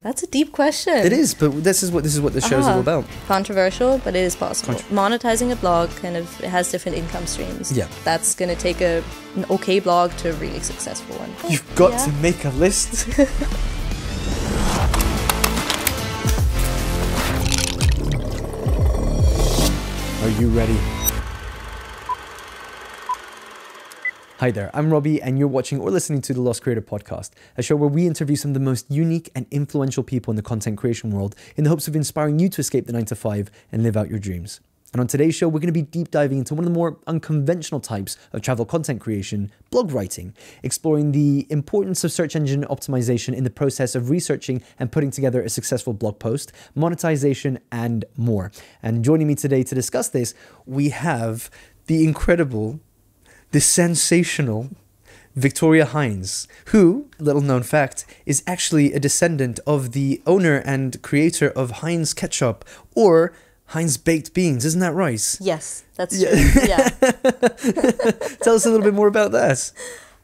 That's a deep question. It is, but this is what the show's all about. Controversial, but it is possible. Monetizing a blog it has different income streams. Yeah. That's going to take an okay blog to a really successful one. You've got to make a list. Are you ready? Hi there, I'm Robbie and you're watching or listening to the Lost Creator Podcast, a show where we interview some of the most unique and influential people in the content creation world in the hopes of inspiring you to escape the 9-to-5 and live out your dreams. And on today's show, we're going to be deep diving into one of the more unconventional types of travel content creation, blog writing, exploring the importance of search engine optimization in the process of researching and putting together a successful blog post, monetization, and more. And joining me today to discuss this, we have the incredible, the sensational Victoria Heinz, who, little known fact, is actually a descendant of the owner and creator of Heinz Ketchup, or Heinz Baked Beans. Isn't that right? Yes, that's true. Yeah. Tell us a little bit more about that.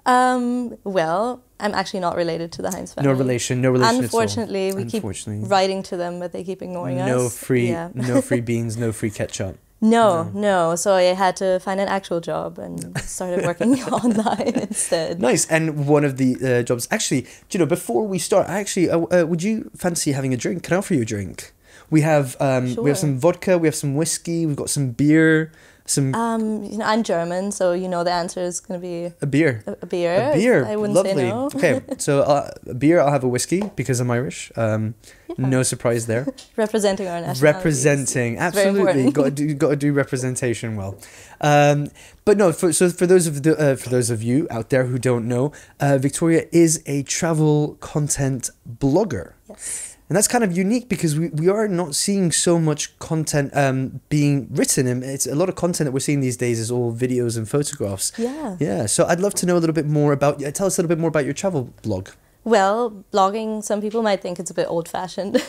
Well, I'm actually not related to the Heinz family. No relation Unfortunately, at all. we keep writing to them, but they keep ignoring us. No free beans, no free ketchup. No. So I had to find an actual job and started working online instead. Nice. And one of the jobs, actually, before we start, would you fancy having a drink? Can I offer you a drink? We have Sure. We have some vodka, we have some whiskey, we've got some beer, some. I'm German, so the answer is going to be a beer. A beer. A beer. I wouldn't Lovely. say no. Okay, so a beer. I'll have a whiskey because I'm Irish. No surprise there. Representing our nationality. Representing, absolutely. Got to do representation well. But no, for those of you out there who don't know, Victoria is a travel content blogger. Yes. And that's kind of unique because we are not seeing so much content being written. And it's a lot of content that we're seeing these days is all videos and photographs. Yeah. Yeah. So I'd love to know a little bit more about. Tell us a little bit more about your travel blog. Well, blogging, some people might think it's a bit old-fashioned.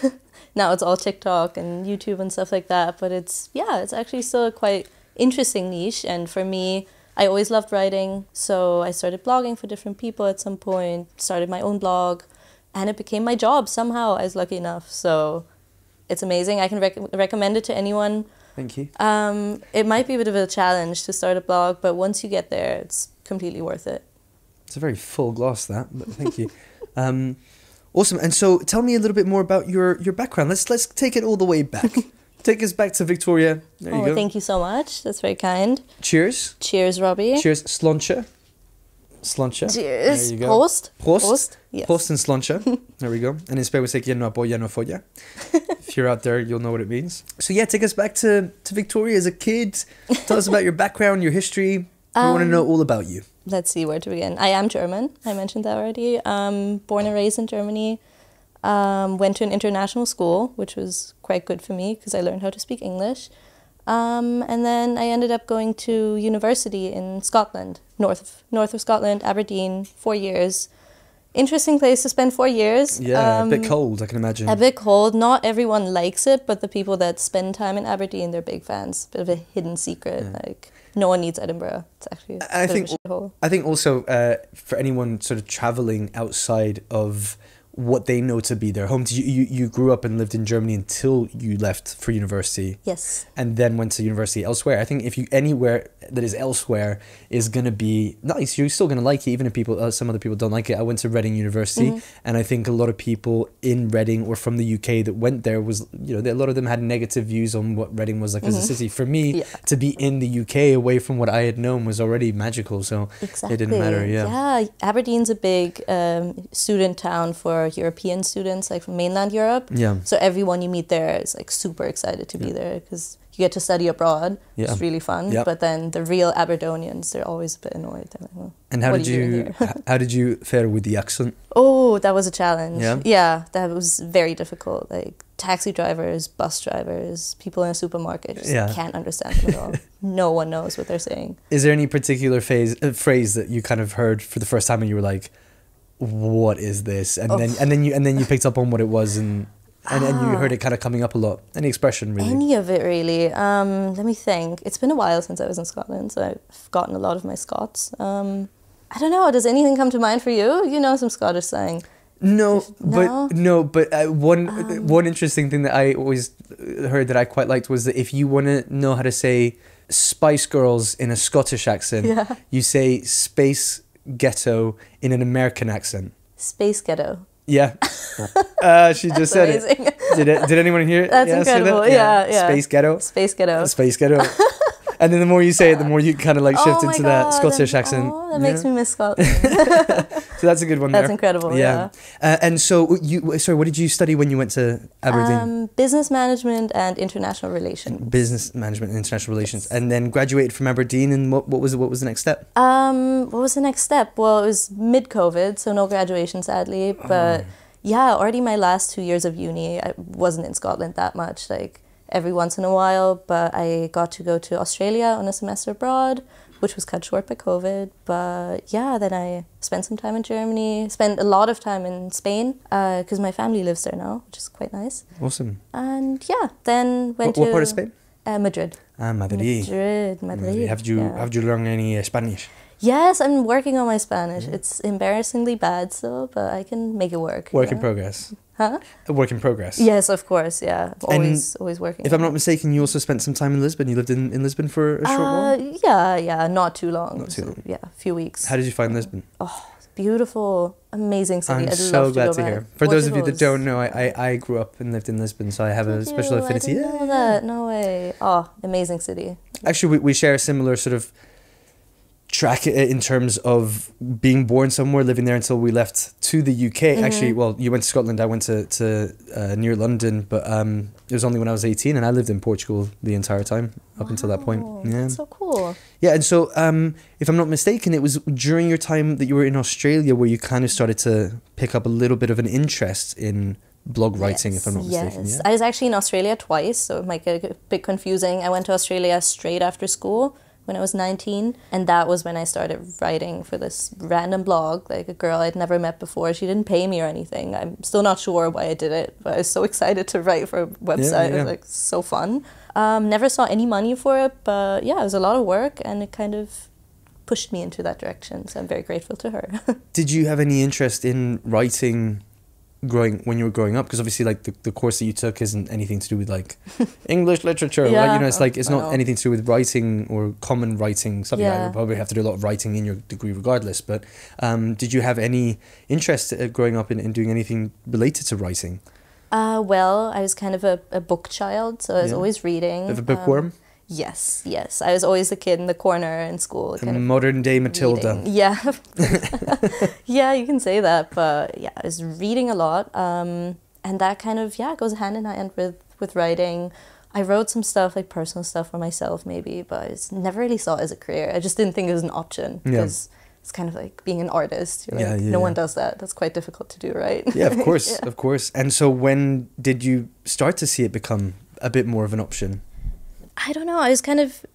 Now it's all TikTok and YouTube and stuff like that. But it's actually still a quite interesting niche. And for me, I always loved writing. So I started blogging for different people at some point, started my own blog. And it became my job somehow. I was lucky enough. So it's amazing. I can recommend it to anyone. Thank you. It might be a bit of a challenge to start a blog, but once you get there, it's completely worth it. It's a very full glass, that, but thank you. Awesome. And so tell me a little bit more about your background. Let's take it all the way back. Take us back to Victoria. There you go. Thank you so much. That's very kind. Cheers. Cheers, Robbie. Cheers. Sloncha. Sloncha. Cheers. There you go. Prost. Prost. Yes. Prost and sloncha. There we go. And in Spain we say que no apoya, no folla. If you're out there, you'll know what it means. So yeah, take us back to Victoria as a kid. Tell us about your background, your history. We want to know all about you. Let's see where to begin. I am German. I mentioned that already. Born and raised in Germany. Went to an international school, which was quite good for me because I learned how to speak English. And then I ended up going to university in Scotland, north of Scotland, Aberdeen, 4 years. Interesting place to spend 4 years. Yeah, a bit cold, I can imagine. A bit cold. Not everyone likes it, but the people that spend time in Aberdeen, they're big fans. Bit of a hidden secret. Yeah. Like, no one needs Edinburgh. It's actually a bit of a shithole. I think also for anyone sort of traveling outside of what they know to be their home. You grew up and lived in Germany until you left for university. Yes. And then went to university elsewhere. I think if you anywhere that is elsewhere is going to be nice, you're still going to like it, even if some other people don't like it. I went to Reading University, and I think a lot of people in Reading or from the UK that went there was, a lot of them had negative views on what Reading was like as a city. For me, to be in the UK away from what I had known was already magical. So it didn't matter. Yeah, Aberdeen's a big student town for European students, like from mainland Europe. Yeah. So everyone you meet there is like super excited to be there because you get to study abroad. Yeah. It's really fun. Yeah. But then the real Aberdonians, they're always a bit annoyed. They're like, well, and how did you fare with the accent? Oh, that was a challenge. Yeah. Yeah, that was very difficult. Like taxi drivers, bus drivers, people in a supermarket just can't understand them at all. No one knows what they're saying. Is there any particular phrase that you kind of heard for the first time and you were like, what is this? And then you picked up on what it was and you heard it kind of coming up a lot. Any expression really? Any of it really. Let me think. It's been a while since I was in Scotland, so I've forgotten a lot of my Scots. I don't know. Does anything come to mind for you? You know some Scottish slang. No, No? but one interesting thing that I always heard that I quite liked was that if you want to know how to say Spice Girls in a Scottish accent, Yeah. you say Space Ghetto in an American accent. Space Ghetto. Yeah. She just said amazing. it. Did anyone hear it? That's say incredible. that? Yeah. Space Ghetto. Space Ghetto. Space Ghetto. And then the more you say it, the more you kind of like shift into that Scottish accent. Oh, that makes me miss Scotland. So that's a good one there. That's incredible, yeah. And so sorry, what did you study when you went to Aberdeen? Business management and international relations. Business management and international relations. And then graduated from Aberdeen, and what was the next step? What was the next step? Well, it was mid-COVID, so no graduation, sadly. But yeah, already my last 2 years of uni, I wasn't in Scotland that much, like every once in a while. But I got to go to Australia on a semester abroad, which was cut short by COVID. But yeah, then I spent some time in Germany, spent a lot of time in Spain, because my family lives there now, which is quite nice. Awesome. And yeah, then went What part of Spain? Madrid. Madrid. Madrid. Have you learned any Spanish? Yes, I'm working on my Spanish. It's embarrassingly bad still, but I can make it work. Work in progress. Huh? A work in progress. Yes, of course, yeah. Always working. If I'm not mistaken, you also spent some time in Lisbon. You lived in Lisbon for a short while? Yeah, not too long. Not too long. Yeah, a few weeks. How did you find Lisbon? Oh, it's beautiful. Amazing city. I'm so glad to hear. For those of you that don't know, I grew up and lived in Lisbon, so I have a special affinity. I didn't know that. No way. Oh, amazing city. Actually, we share a similar sort of track in terms of being born somewhere, living there until we left to the UK. Actually, well, you went to Scotland, I went to near London, but it was only when I was 18, and I lived in Portugal the entire time up until that point. Yeah, that's so cool. Yeah, and so if I'm not mistaken, it was during your time that you were in Australia where you kind of started to pick up a little bit of an interest in blog writing, if I'm not mistaken. Yes, yeah? I was actually in Australia twice, so it might get a bit confusing. I went to Australia straight after school when I was 19, and that was when I started writing for this random blog, like a girl I'd never met before. She didn't pay me or anything. I'm still not sure why I did it, but I was so excited to write for a website. It was like so fun. Never saw any money for it, but yeah, it was a lot of work, and it kind of pushed me into that direction, so I'm very grateful to her. Did you have any interest in writing when you were growing up? Because obviously like the course that you took isn't anything to do with like English literature, yeah, right? You know, it's like it's not anything to do with writing or common writing, something like that. You probably have to do a lot of writing in your degree regardless, but did you have any interest growing up in doing anything related to writing? Well, I was kind of a book child, so I was always reading. Bit of a bookworm? Yes. I was always the kid in the corner in school. The modern day Matilda. Reading. Yeah. Yeah, you can say that. But yeah, I was reading a lot. And that kind of, goes hand in hand with writing. I wrote some stuff, like personal stuff for myself maybe, but I never really saw it as a career. I just didn't think it was an option because it's kind of like being an artist. You're like, no one does that. That's quite difficult to do, right? Yeah, of course, of course. And so when did you start to see it become a bit more of an option? I don't know. I was kind of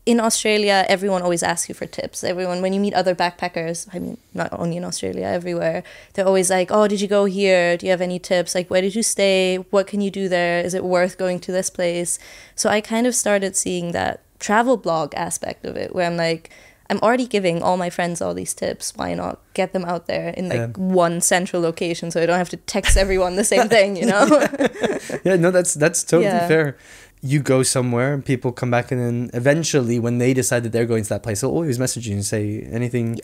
in Australia. Everyone always asks you for tips. Everyone, when you meet other backpackers, I mean, not only in Australia, everywhere, they're always like, "Oh, did you go here? Do you have any tips? Like, where did you stay? What can you do there? Is it worth going to this place?" So I kind of started seeing that travel blog aspect of it, where I'm like, I'm already giving all my friends all these tips. Why not get them out there in like one central location, so I don't have to text everyone the same thing, you know? Yeah, no, that's totally fair. You go somewhere and people come back, and then eventually when they decide that they're going to that place, they'll always message you and say anything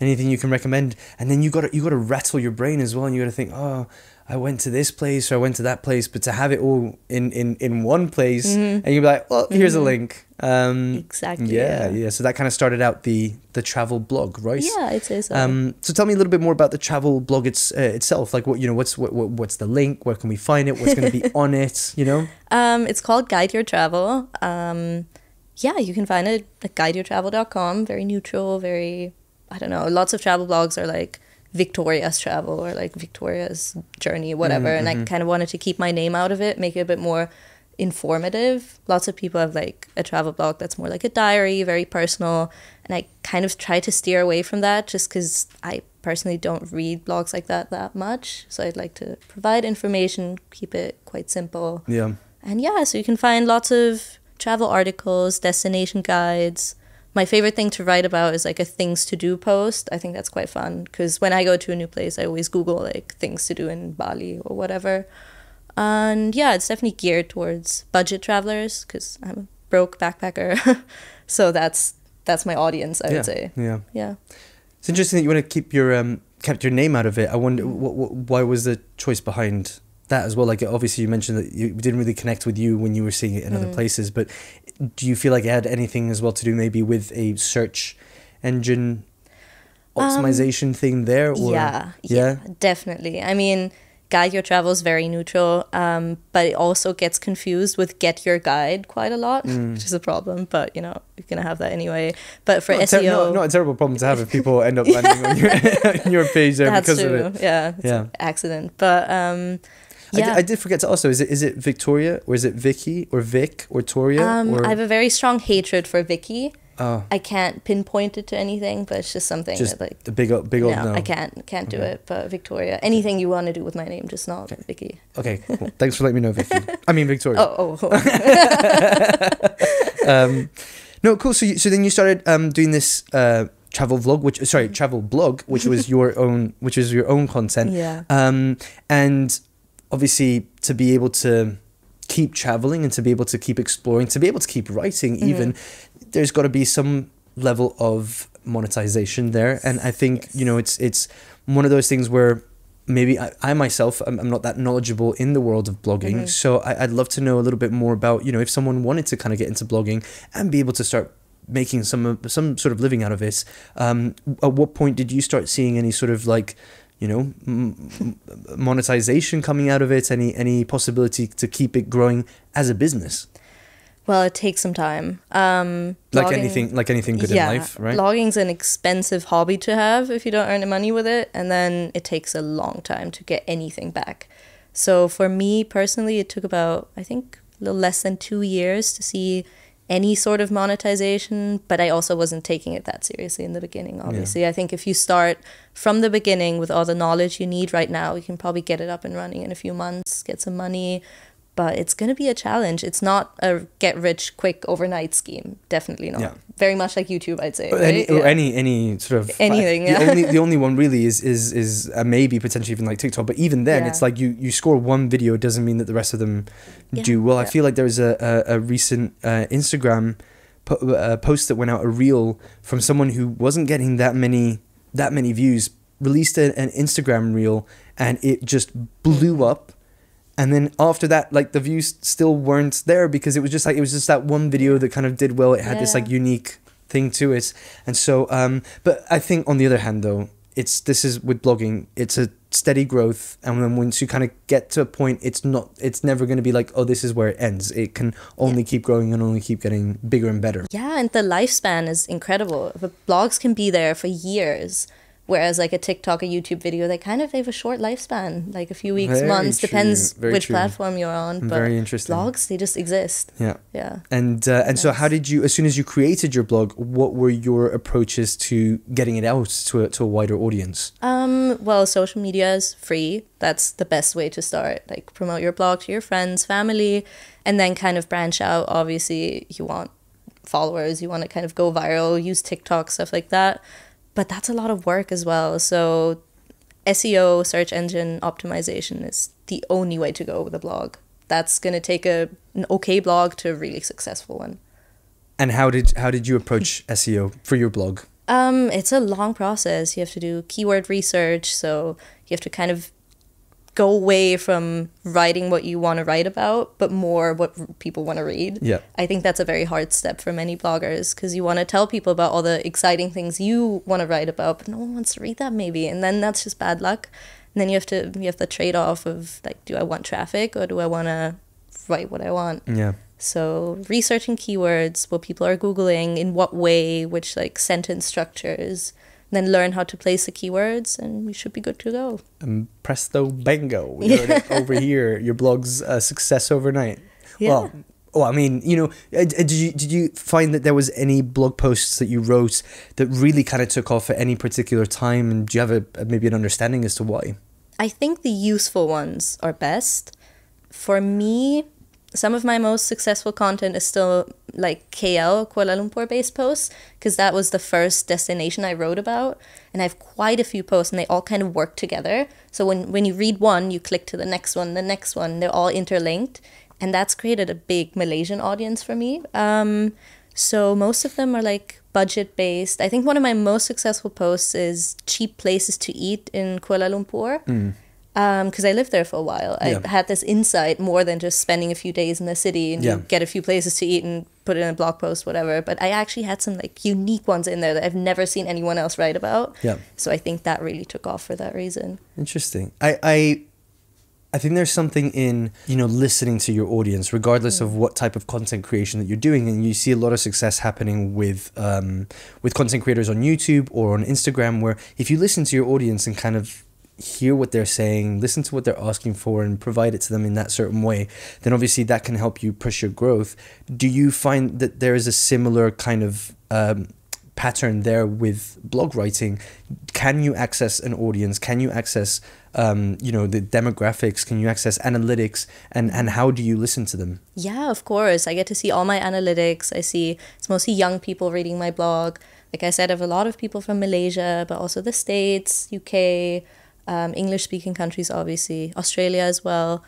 you can recommend. And then you got to rattle your brain as well, and you got to think, oh, I went to this place or I went to that place, but to have it all in one place, and you'll be like, well, here's a link. Exactly. Yeah. So that kind of started out the travel blog, right? Yeah, I'd say so. So tell me a little bit more about the travel blog itself. Like, what's the link? Where can we find it? What's going to be on it? You know? It's called Guide Your Travel. You can find it at guideyourtravel.com. Very neutral. Very, I don't know. Lots of travel blogs are like Victoria's travel or like Victoria's journey, whatever. And I kind of wanted to keep my name out of it, make it a bit more informative. Lots of people have like a travel blog that's more like a diary, very personal, and I kind of try to steer away from that just because I personally don't read blogs like that much. So I'd like to provide information, keep it quite simple. And so you can find lots of travel articles, destination guides, my favorite thing to write about is like a things to do post. I think that's quite fun because when I go to a new place, I always Google like things to do in Bali or whatever. And yeah, it's definitely geared towards budget travelers because I'm a broke backpacker. So that's my audience, I would say. Yeah. Yeah. It's interesting that you want to keep your kept your name out of it. I wonder why was the choice behind that as well? Like obviously you mentioned that you didn't really connect with you when you were seeing it in other places, but do you feel like it had anything as well to do maybe with a search engine optimization thing there? Or? Yeah, definitely. I mean, Guide Your Travel is very neutral, but it also gets confused with Get Your Guide quite a lot, which is a problem, but you know, you're going to have that anyway. But for SEO... not a terrible problem to have if people end up landing on your page there because of it. Yeah, it's an accident. But yeah. I did forget to ask, is it Victoria or is it Vicky or Vic or Toria? I have a very strong hatred for Vicky. Oh. I can't pinpoint it to anything, but it's just something that like the big old no. I can't do it. But Victoria, anything you want to do with my name, just not Vicky. Okay, cool. Thanks for letting me know, Vicky. I mean Victoria. Oh. No, cool. So then you started doing this travel vlog, travel blog, which was your own content. Yeah. And obviously to be able to keep traveling and to be able to keep exploring, to be able to keep writing even, there's got to be some level of monetization there. And I think, you know, it's one of those things where maybe I myself, I'm not that knowledgeable in the world of blogging. So I'd love to know a little bit more about, you know, if someone wanted to kind of get into blogging and be able to start making some sort of living out of it. At what point did you start seeing any sort of like, you know, monetization coming out of it? Any possibility to keep it growing as a business? Well, it takes some time. Like anything good in life, right? Blogging's an expensive hobby to have if you don't earn the money with it, and then it takes a long time to get anything back. So for me personally, it took about, I think, a little less than 2 years to see any sort of monetization, but I also wasn't taking it that seriously in the beginning, obviously. I think if you start from the beginning with all the knowledge you need right now, you can probably get it up and running in a few months, get some money, but it's going to be a challenge. It's not a get-rich-quick overnight scheme. Definitely not. Yeah. Very much like YouTube, I'd say. Any sort of... Anything, The only one really is maybe potentially even like TikTok, but even then, it's like you score one video, it doesn't mean that the rest of them do well. I feel like there was a recent Instagram post that went out, a reel from someone who wasn't getting that many views, released an Instagram reel, and it just blew up. And then after that, like the views still weren't there because it was just that one video that kind of did well. It had this like unique thing to it. And so, but I think on the other hand though, this is with blogging, it's a steady growth. And then once you kind of get to a point, it's never going to be like, oh, this is where it ends. It can only keep growing and only keep getting bigger and better. Yeah. And the lifespan is incredible. The blogs can be there for years. Whereas like a TikTok, a YouTube video, they have a short lifespan, like a few weeks, months, depends which platform you're on. But very interesting. Blogs, they just exist. Yeah. Yeah. And so how did you, as soon as you created your blog, what were your approaches to getting it out to a wider audience? Well, social media is free. That's the best way to start. Like promote your blog to your friends, family, and then kind of branch out. Obviously, you want followers, you want to kind of go viral, use TikTok, stuff like that. But that's a lot of work as well. So SEO, search engine optimization, is the only way to go with a blog. That's going to take an okay blog to a really successful one. And how did you approach SEO for your blog? It's a long process. You have to do keyword research. So you have to kind of go away from writing what you want to write about, but more what people want to read. Yeah. I think that's a very hard step for many bloggers because you want to tell people about all the exciting things you want to write about, but no one wants to read that maybe. And then that's just bad luck. And then you have the trade-off of like, do I want traffic or do I want to write what I want? Yeah. So researching keywords, what people are Googling, in what way, which like sentence structures, then learn how to place the keywords and you should be good to go. And presto bingo. We heard it over here. Your blog's a success overnight. Yeah. Well, I mean, you know, did you find that there was any blog posts that you wrote that really kind of took off at any particular time? And do you have maybe an understanding as to why? I think the useful ones are best. For me, some of my most successful content is still like KL, Kuala Lumpur based posts, because that was the first destination I wrote about. And I have quite a few posts and they all kind of work together. So when you read one, you click to the next one, they're all interlinked. And that's created a big Malaysian audience for me. So most of them are like budget based. I think one of my most successful posts is cheap places to eat in Kuala Lumpur. Because I lived there for a while. I had this insight more than just spending a few days in the city and you get a few places to eat and put it in a blog post, whatever. But I actually had some like unique ones in there that I've never seen anyone else write about. So I think that really took off for that reason. Interesting. I think there's something in, listening to your audience, regardless of what type of content creation that you're doing. And you see a lot of success happening with content creators on YouTube or on Instagram, where if you listen to your audience and kind of hear what they're saying, listen to what they're asking for and provide it to them in that certain way, then obviously that can help you push your growth. Do you find that there is a similar kind of pattern there with blog writing? Can you access an audience? Can you access the demographics? Can you access analytics? And how do you listen to them? Yeah, of course. I get to see all my analytics. I see it's mostly young people reading my blog. Like I said, I have a lot of people from Malaysia, but also the States, UK, English-speaking countries, obviously, Australia as well.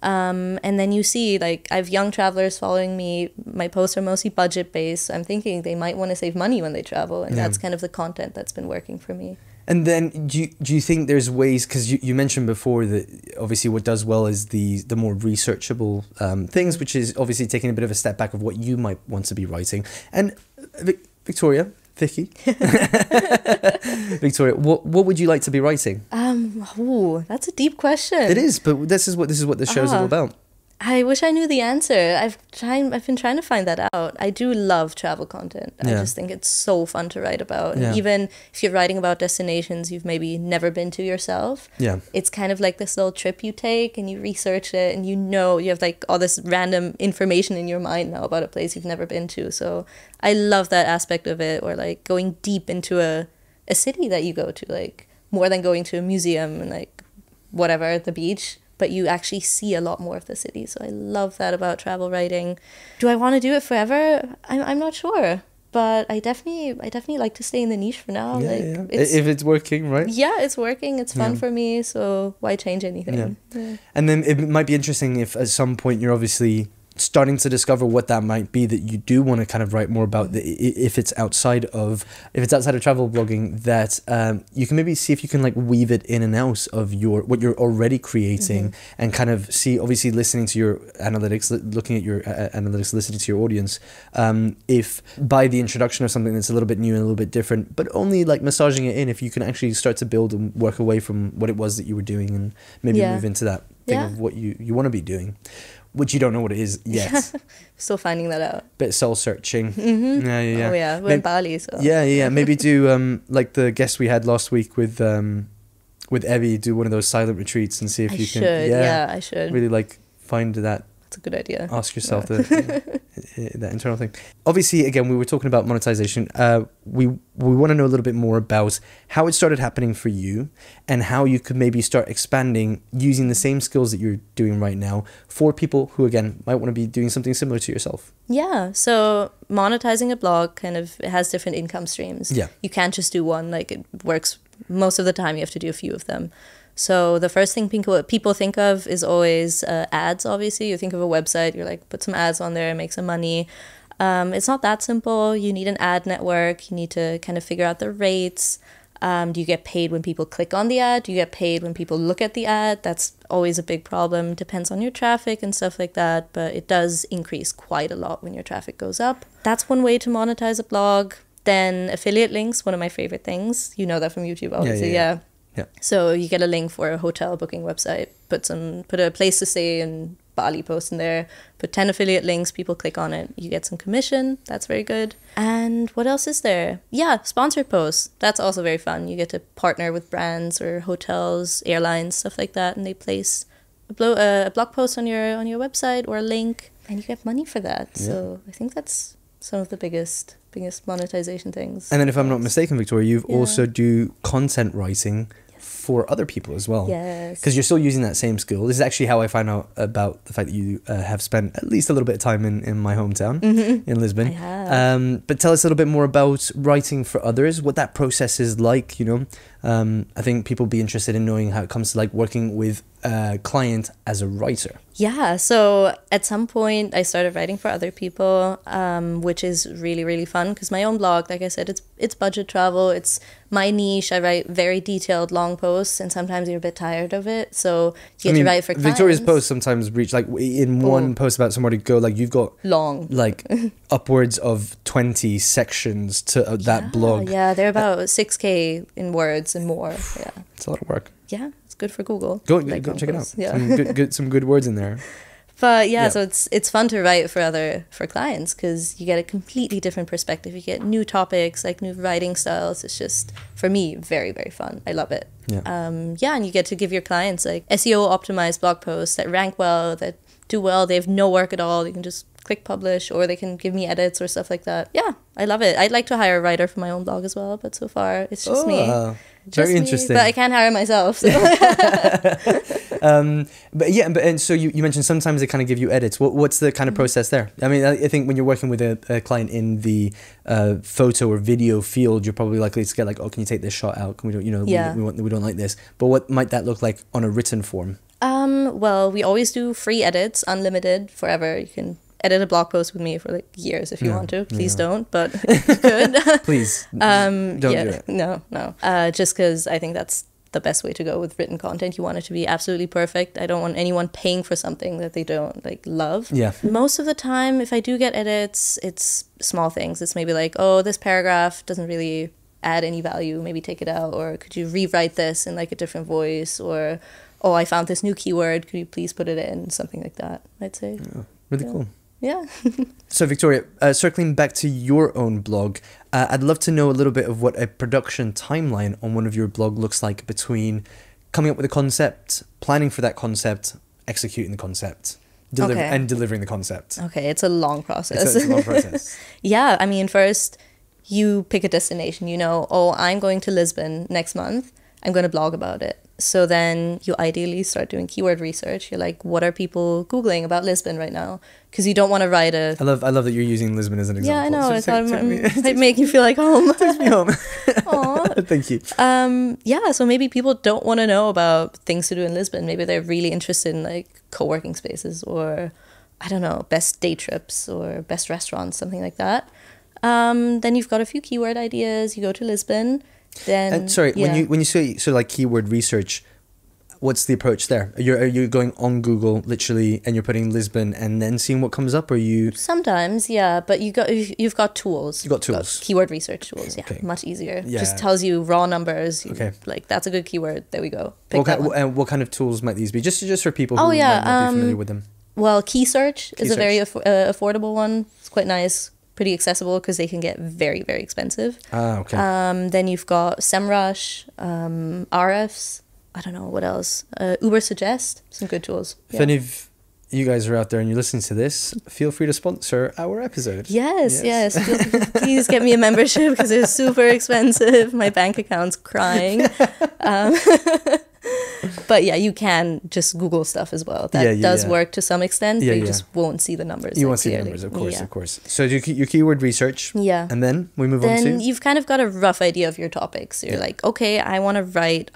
And then you see, like, I have young travelers following me. My posts are mostly budget-based. I'm thinking they might want to save money when they travel. And that's kind of the content that's been working for me. And then do you think there's ways, because you mentioned before that obviously what does well is the more researchable things, which is obviously taking a bit of a step back of what you might want to be writing. And Victoria, Vicky, Victoria, what would you like to be writing? That's a deep question. It is, but this is what the show's all about. I wish I knew the answer. I've been trying to find that out. I do love travel content. I just think it's so fun to write about. And even if you're writing about destinations you've maybe never been to yourself, it's kind of like this little trip you take and you research it and you have like all this random information in your mind now about a place you've never been to. So I love that aspect of it, or like going deep into a city that you go to, like more than going to a museum and like whatever, the beach. But you actually see a lot more of the city. So I love that about travel writing. Do I want to do it forever? I'm not sure. But I definitely like to stay in the niche for now. If it's working, right? Yeah, it's working. It's fun for me. So why change anything? Yeah. And then it might be interesting if at some point you're obviously starting to discover what that might be that you do want to kind of write more about, if it's outside of travel blogging, that you can maybe see if you can like weave it in and out of what you're already creating, and kind of see, obviously listening to your analytics, looking at your analytics, listening to your audience, if by the introduction of something that's a little bit new and a little bit different, but only like massaging it in, if you can actually start to build and work away from what it was that you were doing and maybe move into that thing of what you want to be doing, which you don't know what it is yet. Still finding that out. Bit soul searching. Oh yeah, we're in Bali, so. Yeah. Maybe do like the guest we had last week with Evie, do one of those silent retreats and see if you can. I should. Really like find that. That's a good idea. Ask yourself that internal thing. Obviously, again, we were talking about monetization. We want to know a little bit more about how it started happening for you and how you could maybe start expanding using the same skills that you're doing right now for people who, again, might want to be doing something similar to yourself. Yeah, so monetizing a blog it has different income streams. Yeah. You can't just do one. Like, it works most of the time. You have to do a few of them. So the first thing people think of is always ads, obviously. You think of a website, you're like, put some ads on there and make some money. It's not that simple. You need an ad network. You need to kind of figure out the rates. Do you get paid when people click on the ad? Do you get paid when people look at the ad? That's always a big problem. Depends on your traffic and stuff like that. But it does increase quite a lot when your traffic goes up. That's one way to monetize a blog. Then affiliate links, one of my favorite things. You know that from YouTube, obviously. Yeah. So you get a link for a hotel booking website, put a place to stay in Bali post in there, put 10 affiliate links, people click on it, you get some commission. That's very good. And what else is there? Yeah, sponsored posts. That's also very fun. You get to partner with brands or hotels, airlines, stuff like that, and they place a blog post on your website or a link, and you get money for that. Yeah. So I think that's some of the biggest monetization things. And then if I'm not mistaken, Victoria, you've also do content writing for other people as well. Yes. Because you're still using that same skill. This is actually how I found out about the fact that you have spent at least a little bit of time in my hometown, in Lisbon. I have. But tell us a little bit more about writing for others, what that process is like, you know. I think people would be interested in knowing how it comes to like working with a client as a writer. Yeah, so at some point I started writing for other people, which is really, really fun because my own blog, like I said, it's budget travel, it's my niche. I write very detailed long posts and sometimes you're a bit tired of it, so you get to write for clients. Victoria's posts sometimes reach like in one post about somebody go like you've got long, like upwards of 20 sections to that blog. Yeah, they're about 6K in words and more. Yeah, it's a lot of work. Yeah, it's good for Google. Go check it out. Yeah. Some good words in there. But yeah, so it's fun to write for clients because you get a completely different perspective. You get new topics, like new writing styles. It's just, for me, very, very fun. I love it. Yeah. And you get to give your clients like SEO optimized blog posts that rank well, that do well. They have no work at all. You can just click publish, or they can give me edits or stuff like that. Yeah, I love it. I'd like to hire a writer for my own blog as well, but so far it's just me. Very interesting. But I can't hire myself. So. And so you mentioned sometimes they kind of give you edits. What's the kind of process there? I mean, I think when you're working with a client in the photo or video field, you're probably likely to get like, oh, can you take this shot out? Can we don't, you know, we don't like this. But what might that look like on a written form? Well, we always do free edits, unlimited, forever. You can edit a blog post with me for like years if you want to. Please don't, but you could. Please don't do it. No. Just because I think that's the best way to go with written content. You want it to be absolutely perfect. I don't want anyone paying for something that they don't like love. Yeah. Most of the time, if I do get edits, it's small things. It's maybe like, oh, this paragraph doesn't really add any value. Maybe take it out, or could you rewrite this in like a different voice, or oh, I found this new keyword. Could you please put it in? Something like that, I'd say. Yeah, really cool. Yeah. So Victoria, circling back to your own blog, I'd love to know a little bit of what a production timeline on one of your blog looks like between coming up with a concept, planning for that concept, executing the concept, and delivering the concept. Okay, it's a long process. It's a long process. Yeah, I mean, first you pick a destination. You know, oh, I'm going to Lisbon next month. I'm going to blog about it. So then you ideally start doing keyword research. You're like, what are people Googling about Lisbon right now? Because you don't want to write a... I love that you're using Lisbon as an example. Yeah, I know. So it might make you feel like home. Takes me home. Aww. Thank you. Yeah, so maybe people don't want to know about things to do in Lisbon. Maybe they're really interested in like co-working spaces, or, I don't know, best day trips or best restaurants, something like that. Then you've got a few keyword ideas. You go to Lisbon. Then when you say so like keyword research, what's the approach there? Are you going on Google literally and you're putting Lisbon and then seeing what comes up, or you? Sometimes, yeah, but you've got tools. You've got tools. Keyword research tools, yeah, much easier. Yeah. Just tells you raw numbers. Like that's a good keyword. There we go. What kind of tools might these be? Just for people who might not be familiar with them. Well, Key Search is a very affordable one. It's quite nice. Pretty accessible because they can get very, very expensive. Okay. Then you've got SEMrush, RFs, I don't know what else. Uber Suggest, some good tools. If any of you guys are out there and you're listening to this, feel free to sponsor our episode. Yes. Please get me a membership because it's super expensive. My bank account's crying. But yeah, you can just Google stuff as well. That does work to some extent, but you just won't see the numbers. You won't see the numbers, of course. So your keyword research. Yeah. And then we move on to? Then you've kind of got a rough idea of your topics. You're like, okay, I want to write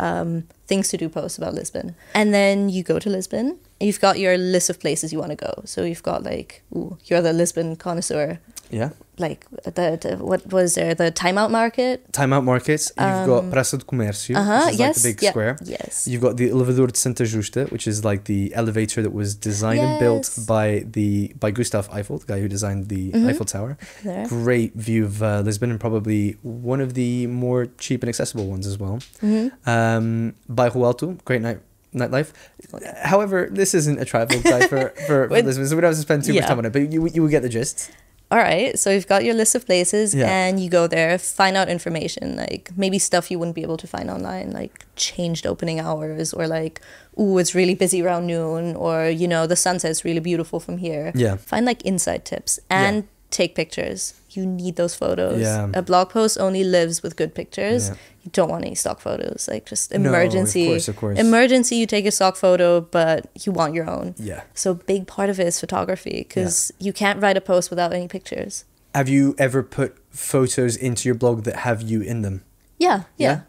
things to do posts about Lisbon. And then you go to Lisbon. You've got your list of places you want to go. So you've got like, you're the Lisbon connoisseur. Yeah. Like what was there? The Timeout Market. Timeout Markets. You've got Praça do Comércio, which is like the big square. Yes. You've got the Elevador de Santa Justa, which is like the elevator that was designed and built by Gustav Eiffel, the guy who designed the Eiffel Tower. There. Great view of Lisbon, and probably one of the more cheap and accessible ones as well. Bairro Alto, great nightlife. However, this isn't a travel guide for Lisbon, so we don't have to spend too much time on it, but you will get the gist. All right, so you've got your list of places and you go there, find out information, like maybe stuff you wouldn't be able to find online, like changed opening hours, or like, it's really busy around noon, or, the sunset's really beautiful from here. Yeah. Find like inside tips and take pictures. You need those photos. Yeah. A blog post only lives with good pictures. Yeah. You don't want any stock photos. Like just emergency. No, of course. Emergency, you take a stock photo, but you want your own. Yeah. So big part of it is photography, because you can't write a post without any pictures. Have you ever put photos into your blog that have you in them? Yeah.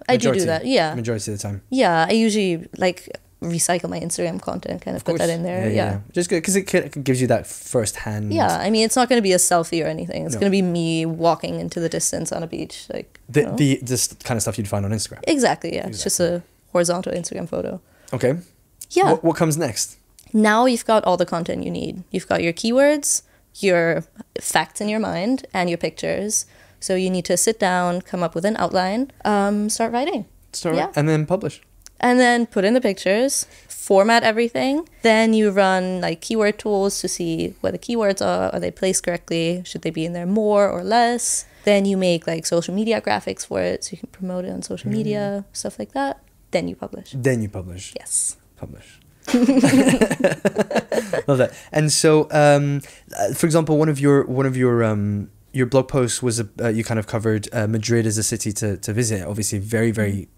I do that. Yeah. Majority of the time. Yeah, I usually like recycle my Instagram content, kind of put that in there. Yeah. Just good, because it gives you that first hand. Yeah, I mean, it's not going to be a selfie or anything. It's going to be me walking into the distance on a beach, like this kind of stuff you'd find on Instagram. Exactly. Yeah, it's just a horizontal Instagram photo. Okay. Yeah. What comes next? Now you've got all the content you need. You've got your keywords, your facts in your mind, and your pictures. So you need to sit down, come up with an outline, start writing. And then publish. And then put in the pictures, format everything. Then you run like keyword tools to see where the keywords are they placed correctly? Should they be in there more or less? Then you make like social media graphics for it so you can promote it on social media, stuff like that. Then you publish. Yes. Publish. Love that. And so, for example, one of your blog posts was you kind of covered Madrid as a city to visit. Obviously, very, very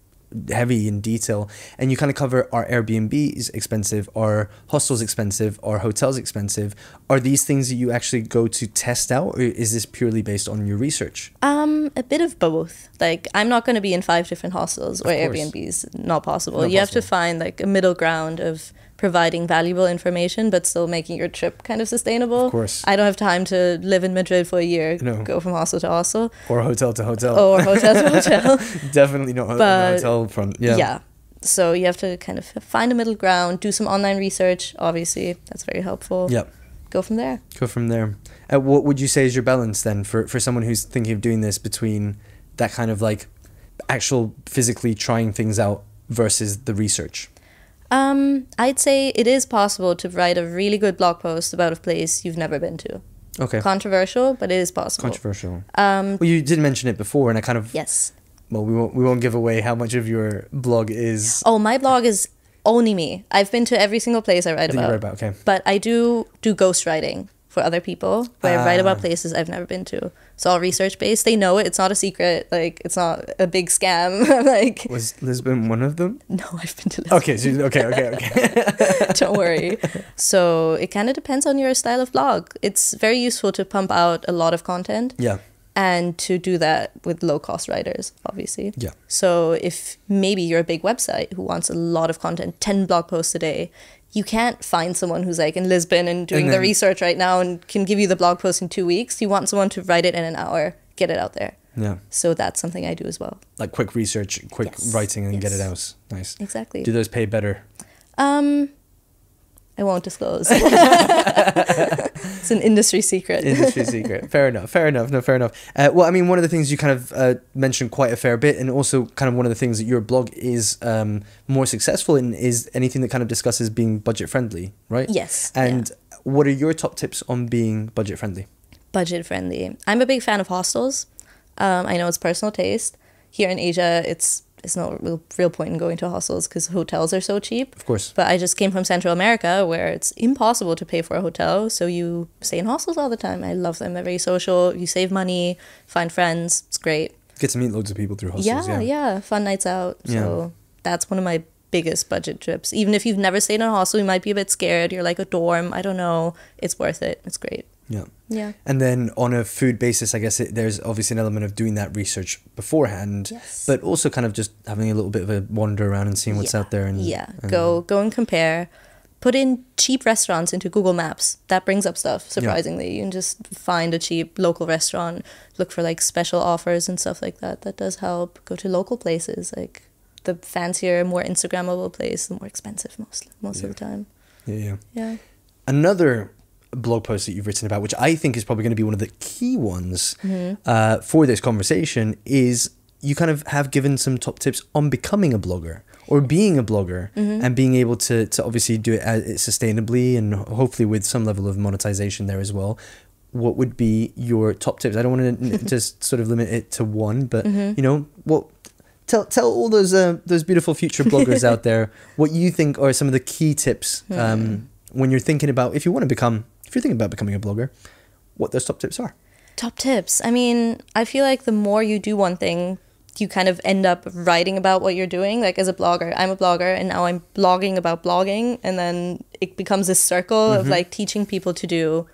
heavy in detail, and you kind of cover, are Airbnbs expensive, are hostels expensive, are hotels expensive? Are these things that you actually go to test out, or is this purely based on your research? A bit of both. Like, I'm not going to be in 5 different hostels or Airbnbs. Not possible. You have to find like a middle ground of providing valuable information but still making your trip kind of sustainable. Of course. I don't have time to live in Madrid for a year, go from hostel to hostel. Or hotel to hotel. Or hotel to hotel. Definitely not hotel front. Yeah. So you have to kind of find a middle ground, do some online research, obviously. That's very helpful. Yeah. Go from there. What would you say is your balance then for someone who's thinking of doing this between that kind of like actual physically trying things out versus the research? I'd say it is possible to write a really good blog post about a place you've never been to. Okay. Controversial, but it is possible. Well, you did mention it before, and I kind of... Yes. Well, we won't give away how much of your blog is... Oh, my blog is only me. I've been to every single place I write about. Okay. But I do ghostwriting for other people, where I write about places I've never been to. It's all research based. They know it. It's not a secret. Like, it's not a big scam. Like, was Lisbon one of them? No, I've been to Lisbon. Okay. Don't worry. So it kind of depends on your style of blog. It's very useful to pump out a lot of content. Yeah. And to do that with low-cost writers, obviously. Yeah. So if maybe you're a big website who wants a lot of content, 10 blog posts a day, you can't find someone who's like in Lisbon and doing the research right now and can give you the blog post in 2 weeks. You want someone to write it in an hour, get it out there. Yeah. So that's something I do as well. Like quick research, quick writing, and get it out. Nice. Exactly. Do those pay better? I won't disclose. It's an industry secret. Fair enough. No, fair enough. Well, I mean, one of the things you kind of mentioned quite a fair bit, and also kind of one of the things that your blog is more successful in, is anything that kind of discusses being budget friendly, right? Yes. And what are your top tips on being budget friendly? Budget friendly. I'm a big fan of hostels. I know it's personal taste. Here in Asia, it's no real point in going to hostels because hotels are so cheap. Of course. But I just came from Central America where it's impossible to pay for a hotel. So you stay in hostels all the time. I love them. They're very social. You save money, find friends. It's great. Get to meet loads of people through hostels. Yeah. Fun nights out. So that's one of my biggest budget trips. Even if you've never stayed in a hostel, you might be a bit scared. You're like a dorm. I don't know. It's worth it. It's great. Yeah. And then on a food basis, I guess there's obviously an element of doing that research beforehand, but also kind of just having a little bit of a wander around and seeing what's out there. And go and compare. Put in cheap restaurants into Google Maps. That brings up stuff, surprisingly. You can just find a cheap local restaurant, look for like special offers and stuff like that. That does help. Go to local places. Like the fancier, more Instagrammable place, the more expensive most of the time. Yeah. Another blog post that you've written about, which I think is probably going to be one of the key ones for this conversation, is you kind of have given some top tips on becoming a blogger or being a blogger and being able to obviously do it sustainably and hopefully with some level of monetization there as well. What would be your top tips? I don't want to just sort of limit it to one, but you know, what tell all those beautiful future bloggers out there what you think are some of the key tips when you're thinking about, if you're thinking about becoming a blogger, what those top tips are. Top tips. I mean, I feel like the more you do one thing, you kind of end up writing about what you're doing. Like as a blogger, I'm a blogger and now I'm blogging about blogging, and then it becomes this circle of like teaching people to do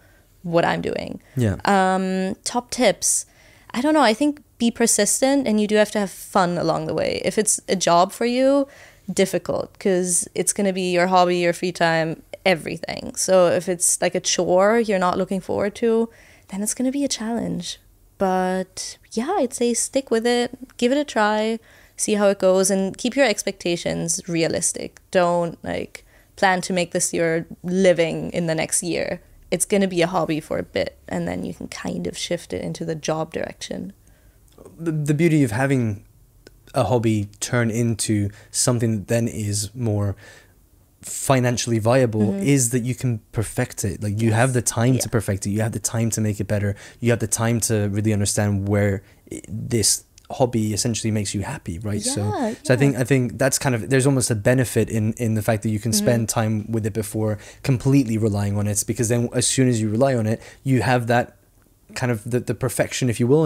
what I'm doing. Yeah. Top tips. I don't know. I think be persistent, and you do have to have fun along the way. If it's a job for you, difficult, because it's going to be your hobby, your free time, everything. So if it's like a chore you're not looking forward to, then it's going to be a challenge. But yeah, I'd say stick with it, give it a try, see how it goes, and keep your expectations realistic. Don't like plan to make this your living in the next year. It's going to be a hobby for a bit, and then you can kind of shift it into the job direction. The beauty of having a hobby turn into something that then is more financially viable is that you can perfect it. Like you have the time to perfect it. You have the time to make it better. You have the time to really understand where this hobby essentially makes you happy, right? So I think that's kind of, there's almost a benefit in the fact that you can spend time with it before completely relying on it, because then as soon as you rely on it, you have that kind of the perfection, if you will.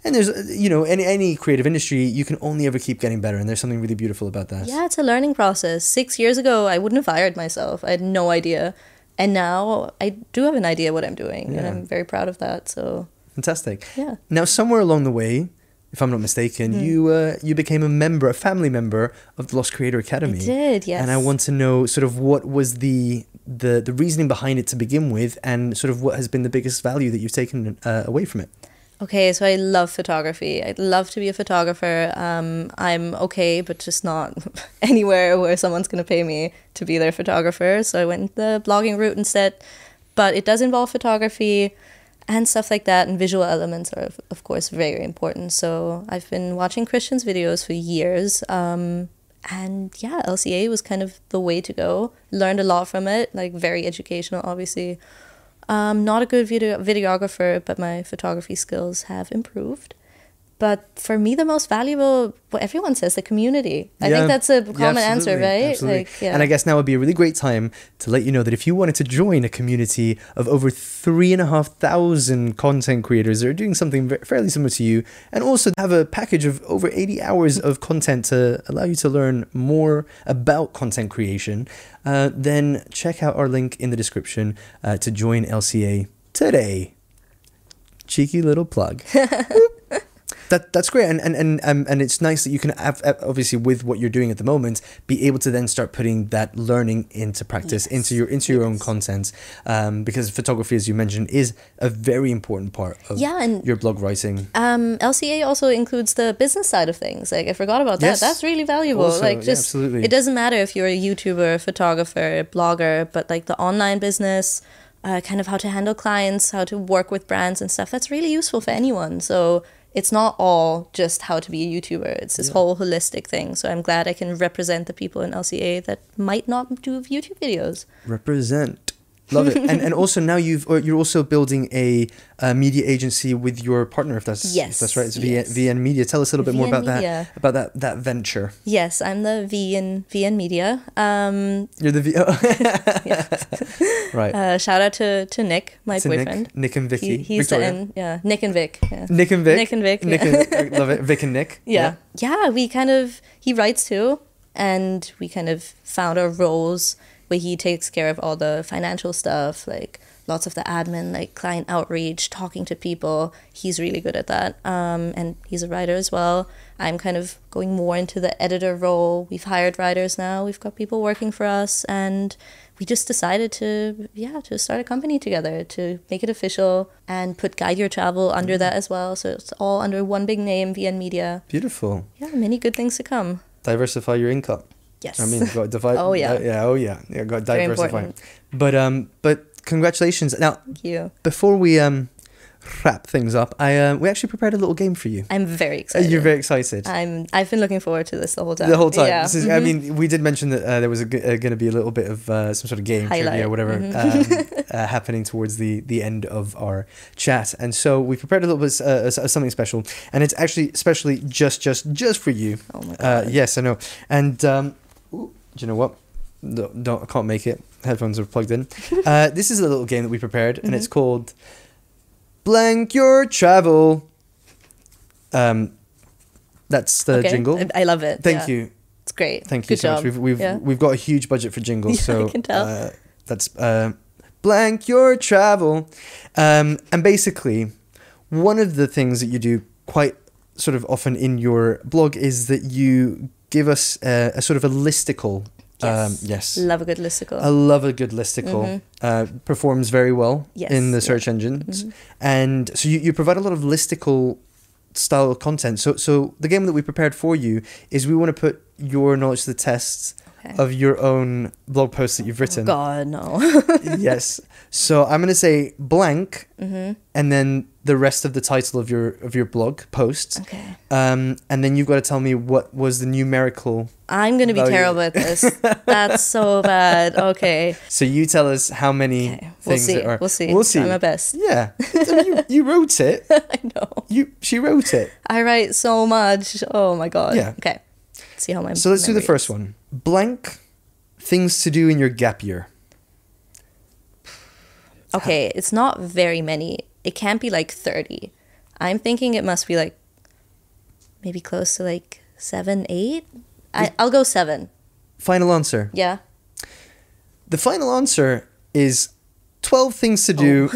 And there's, you know, any creative industry, you can only ever keep getting better. And there's something really beautiful about that. Yeah, it's a learning process. 6 years ago, I wouldn't have hired myself. I had no idea. And now I do have an idea what I'm doing. And I'm very proud of that. So fantastic. Yeah. Now, somewhere along the way, if I'm not mistaken, you became a family member of the Lost Creator Academy. I did, yes. And I want to know sort of what was the reasoning behind it to begin with, and sort of what has been the biggest value that you've taken away from it. Okay, so I love photography. I'd love to be a photographer. I'm okay, but just not anywhere where someone's going to pay me to be their photographer. So I went the blogging route instead. But it does involve photography and stuff like that. And visual elements are, of course, very important. So I've been watching Christian's videos for years. And yeah, LCA was kind of the way to go. Learned a lot from it, like very educational, obviously. Not a good videographer, but my photography skills have improved. But for me, the most valuable, what everyone says, the community. I think that's a common answer, right? Absolutely. And I guess now would be a really great time to let you know that if you wanted to join a community of over 3,500 content creators that are doing something fairly similar to you, and also have a package of over 80 hours of content to allow you to learn more about content creation, then check out our link in the description to join LCA today. Cheeky little plug. That's great, and it's nice that you can have, obviously with what you're doing at the moment, be able to then start putting that learning into practice, into your own content, because photography, as you mentioned, is a very important part of your blog writing. LCA also includes the business side of things. Like I forgot about that. That's really valuable. Also, like just absolutely. It doesn't matter if you're a YouTuber, a photographer, a blogger, but like the online business, kind of how to handle clients, how to work with brands and stuff. That's really useful for anyone. So it's not all just how to be a YouTuber. It's this whole holistic thing. So I'm glad I can represent the people in LCA that might not do YouTube videos. Represent. Love it. And also now you're also building a media agency with your partner, if that's right. It's VN Media. Tell us a little bit more about that venture. Yes, I'm the V in Media. You're the V. Oh. Right. Shout out to Nick, my boyfriend. Nick and Vicky. He's Victoria. Nick and Vic. Yeah. Nick and Vic. Yeah. Love it. Vic and Nick. Yeah. We kind of, he writes too, and we kind of found our roles where he takes care of all the financial stuff, like lots of the admin, like client outreach, talking to people. He's really good at that. And he's a writer as well. I'm kind of going more into the editor role. We've hired writers now. We've got people working for us. And we just decided to start a company together, to make it official and put Guide Your Travel under that as well. So it's all under one big name, VN Media. Beautiful. Yeah, many good things to come. Diversify your income. Yes. I mean, got to divide. Oh yeah. Yeah, got to diversify. But congratulations. Now, thank you. Before we wrap things up, we actually prepared a little game for you. I'm very excited. You're very excited. I've been looking forward to this the whole time. Yeah. This is, I mean, we did mention that there was going to be a little bit of some sort of game trivia or whatever happening towards the end of our chat, and so we prepared a little bit of something special, and it's actually especially just for you. Oh my god. Yes, I know. And do you know what? No, I can't make it. Headphones are plugged in. This is a little game that we prepared, and it's called blank your travel. That's the jingle. I love it. Thank you. It's great. Thank you so much. We've got a huge budget for jingles, so I can tell. That's blank your travel. And basically, one of the things that you do quite sort of often in your blog is that you give us a sort of a listicle. Yes. Love a good listicle. I love a good listicle. Performs very well in the search engines. And so you provide a lot of listicle style content. So the game that we prepared for you is we want to put your knowledge to the test of your own blog posts that you've written. Oh God, no. Yes. So I'm going to say blank and then the rest of the title of your blog post. Okay. And then you've got to tell me what was the numerical I'm going to be value. terrible at this. That's so bad. Okay. So you tell us how many things there are. We'll see. We'll see. Try my best. Yeah. I mean, you wrote it. I know. She wrote it. I write so much. Oh my God. Yeah. Okay. Let's see how my So let's do the memory first is. one. Blank things to do in your gap year. Okay, it's not very many. It can't be like 30. I'm thinking it must be like maybe close to like 7, 8. I'll go 7. Final answer. Yeah. The final answer is 12 things to do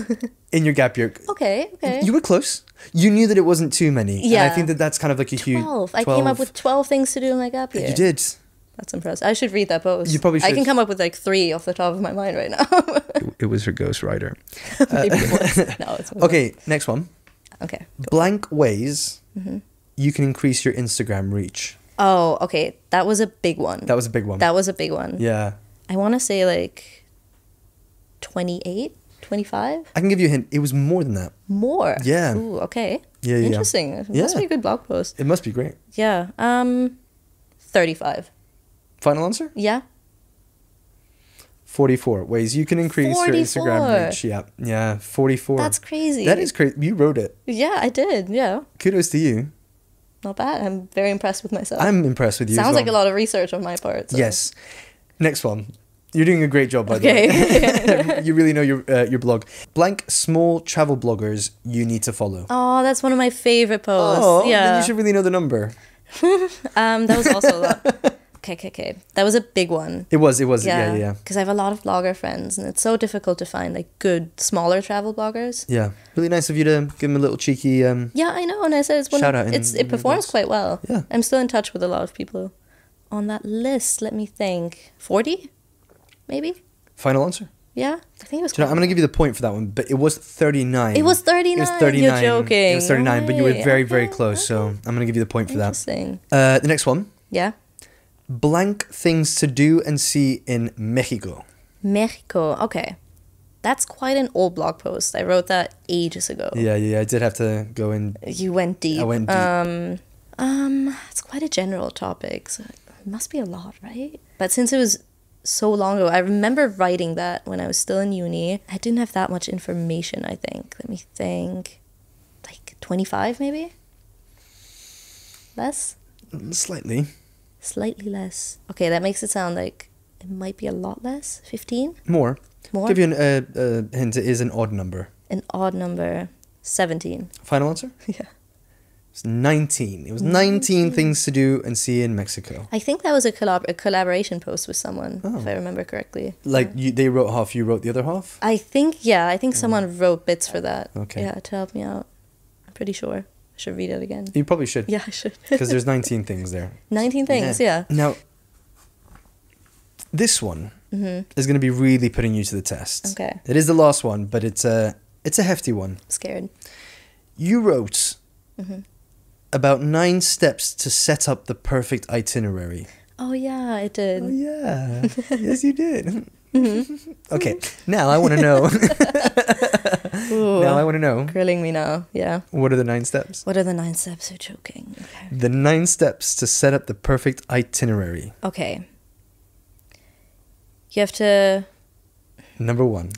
in your gap year. Okay. You were close. You knew that it wasn't too many. Yeah. And I think that that's kind of like a 12. huge... I came up with 12 things to do in my gap year. You did. That's impressive. I should read that post. You probably should. I can come up with like 3 off the top of my mind right now. It was her ghostwriter. Maybe it was. No, it's Okay, next one. Okay. Blank ways you can increase your Instagram reach. Oh, okay. That was a big one. That was a big one. That was a big one. Yeah. I want to say like 28, 25? I can give you a hint. It was more than that. More? Yeah. Ooh, okay. Yeah. Interesting. It must be a good blog post. It must be great. Yeah. 35. Final answer? Yeah. 44 ways you can increase your Instagram 44. reach. Yeah, 44. That's crazy. That is crazy. You wrote it. Yeah, I did. Yeah. Kudos to you. Not bad. I'm very impressed with myself. I'm impressed with you. Sounds as well. like a lot of research on my part. So. Yes. Next one. You're doing a great job, by the Okay. way. You really know your blog. Blank small travel bloggers you need to follow. Oh, that's one of my favorite posts. Oh, yeah. then you should really know the number. That was also a lot. Okay. That was a big one. It was. Yeah. Because I have a lot of blogger friends, and it's so difficult to find like good, smaller travel bloggers. Yeah. Really nice of you to give them a little cheeky Yeah, I know, and I said it's one. shout out. It performs quite well. Yeah. I'm still in touch with a lot of people on that list. Let me think. 40, maybe. Final answer? Yeah, I think it was. Do you know, I'm going to give you the point for that one, but it was 39. It was 39. It was 39. You're joking. It was 39, but you were Right. very, very Okay, close, so I'm going to give you the point for that. Interesting. The next one. Yeah. Blank things to do and see in Mexico. Mexico. Okay. That's quite an old blog post. I wrote that ages ago. Yeah, I did have to go in. You went deep. I went deep. It's quite a general topic, so it must be a lot, right? But since it was so long ago, I remember writing that when I was still in uni. I didn't have that much information, I think. Let me think. Like 25, maybe? Less? Slightly. Slightly less. Okay, that makes it sound like it might be a lot less. 15? More. More? Give you a hint. It is an odd number. An odd number. 17. Final answer? Yeah. It's 19. It was 19 things to do and see in Mexico. I think that was a collaboration post with someone, if I remember correctly. Like they wrote half, you wrote the other half? I think someone wrote bits for that. Okay. Yeah, to help me out. I'm pretty sure. I should read it again. You probably should. Yeah, I should. Because there's 19 things there. 19 things, yeah. Now, this one is going to be really putting you to the test. Okay. It is the last one, but it's a hefty one. I'm scared. You wrote about 9 steps to set up the perfect itinerary. Oh, yeah, I did. Oh, yeah. Yes, you did. Okay, now I want to know. Ooh, Now I want to know. grilling me now, yeah. What are the 9 steps? What are the 9 steps of joking? Okay. The 9 steps to set up the perfect itinerary. Okay. You have to... Number 1.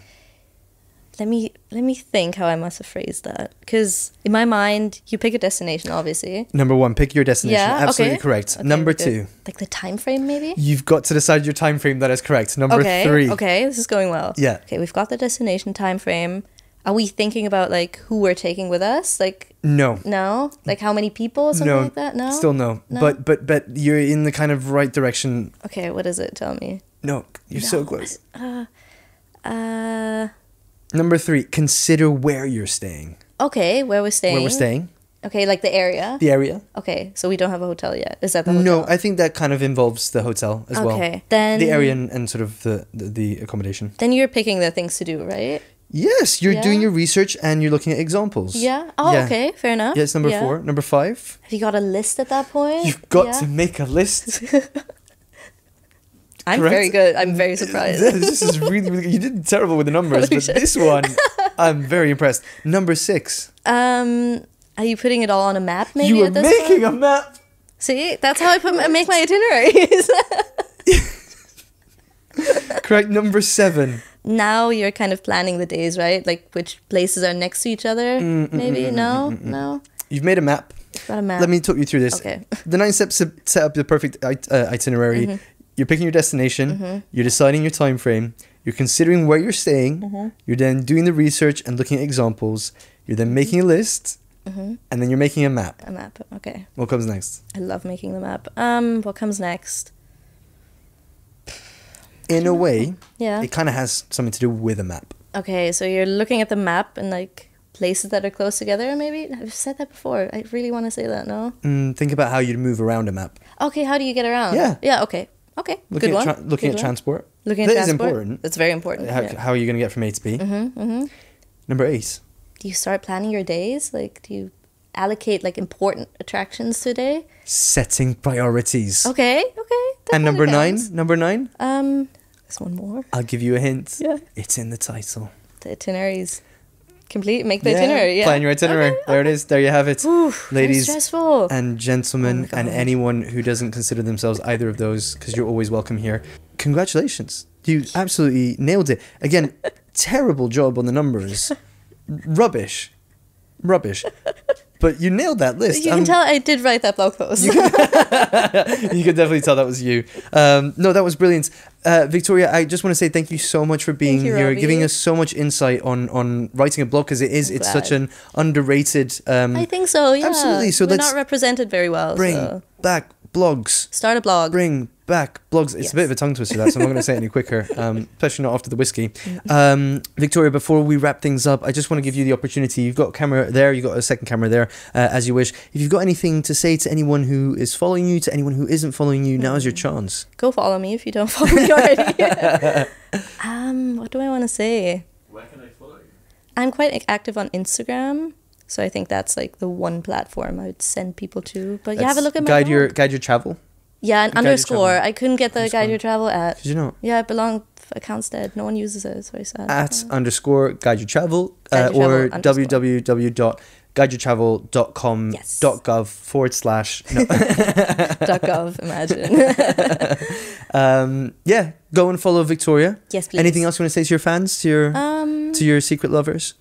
Let me think how I must have phrased that. Because in my mind, you pick a destination, obviously. Number 1, pick your destination. Yeah, Absolutely okay. correct. Okay, Number good. 2. Like the time frame, maybe? You've got to decide your time frame. That is correct. Number 3. Okay, this is going well. Yeah. Okay, we've got the destination time frame. Are we thinking about like who we're taking with us? Like No. no, like how many people, something No. like that? No, Still no. No? But you're in the kind of right direction. Okay, what is it? Tell me. No, you're so close. Uh, Number 3, consider where you're staying. okay, where we're staying. Where we're staying. Okay, like the area. The area. Okay, so we don't have a hotel yet. Is that the hotel? No, I think that kind of involves the hotel as well. Okay, then The area and sort of the accommodation. Then you're picking the things to do, right? Yes, you're Yeah. doing your research and you're looking at examples. Yeah. Oh, Yeah. okay, fair enough. Yes, number Yeah. 4. Number 5. Have you got a list at that point? You've got Yeah. to make a list. I'm correct? very good. I'm very surprised. This is really, really good. You did terrible with the numbers, but this one, I'm very impressed. Number 6. Are you putting it all on a map? Maybe You were at this making point? a map. See, that's how I make my itineraries. Correct. Number 7. Now you're kind of planning the days, right? Like which places are next to each other. Maybe no. You've made a map. Got a map. Let me talk you through this. Okay. The 9 steps to set up the perfect itinerary. Mm-hmm. You're picking your destination. You're deciding your time frame. You're considering where you're staying. Mm-hmm. You're then doing the research and looking at examples. You're then making a list. And then you're making a map. A map. Okay. What comes next? I love making the map. What comes next? In a way, Yeah. it kind of has something to do with a map. Okay, so you're looking at the map and like places that are close together. Maybe I've said that before. I really want to say that. No. Think about how you'd move around a map. Okay, how do you get around? Yeah. Yeah. Okay. Okay. Looking Good at one. looking Good at one. transport. Looking at That is transport. important. That's very important. How, Yeah. how are you going to get from A to B? Number 8. Do you start planning your days? Like, do you allocate like important attractions today? Setting priorities. Okay. Okay. that And kinda number 9. counts. Number 9. There's one more. I'll give you a hint. Yeah. It's in the title. The itineraries. Complete. Make the itinerary. Yeah. Plan your itinerary. Okay, There it is. There you have it. Oof, very Ladies stressful. and gentlemen, Oh my and God. anyone who doesn't consider themselves either of those, because you're always welcome here. Congratulations. You absolutely nailed it. Again, terrible job on the numbers. Rubbish. But you nailed that list. You can tell I did write that blog post. You could definitely tell that was you. No, that was brilliant. Victoria, I just want to say thank you so much for being you, here, Robbie. giving us so much insight on writing a blog, because it's glad. such an underrated... I think so, yeah. Absolutely, so we're let's not represented very well. bring So. back blogs. Start a blog. Bring back blogs. It's Yes. a bit of a tongue twister, that, so I'm not going to say it any quicker, especially not after the whiskey. Victoria, before we wrap things up, I just want to give you the opportunity. You've got a camera there, you've got a second camera there, as you wish. If you've got anything to say to anyone who is following you, to anyone who isn't following you, now is your chance. Go follow me if you don't follow me already. What do I want to say? Where can I follow you? I'm quite active on Instagram. So I think that's like the one platform I would send people to. But yeah, have a look at my guide blog. your travel. Yeah, an Guide Your underscore. Travel. I couldn't get the Underscore. Guide Your Travel at. Did you know? Yeah, it belonged, account's dead. No one uses it. It's very sad. At underscore guide your travel, Guide Your or Travel underscore. www.guideyourtravel.com Yes. .gov / no. .gov, imagine. Yeah, go and follow Victoria. Yes, please. Anything else you want to say to your fans, to your secret lovers?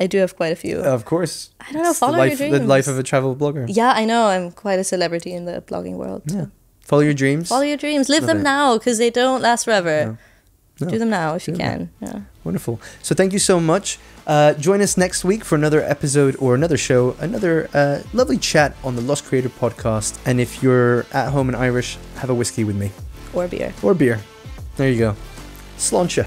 I do have quite a few. Of course. I don't know, It's the follow life, your dreams. the life of a travel blogger. Yeah, I know. I'm quite a celebrity in the blogging world. So. Yeah. Follow your dreams. Follow your dreams. Live Love them it. now because they don't last forever. No. No. Do them now if you Do them can. Yeah. Wonderful. So thank you so much. Join us next week for another episode or another show, another lovely chat on the Lost Creator podcast. And if you're at home in Irish, have a whiskey with me. Or beer. Or beer. There you go. Sláinte.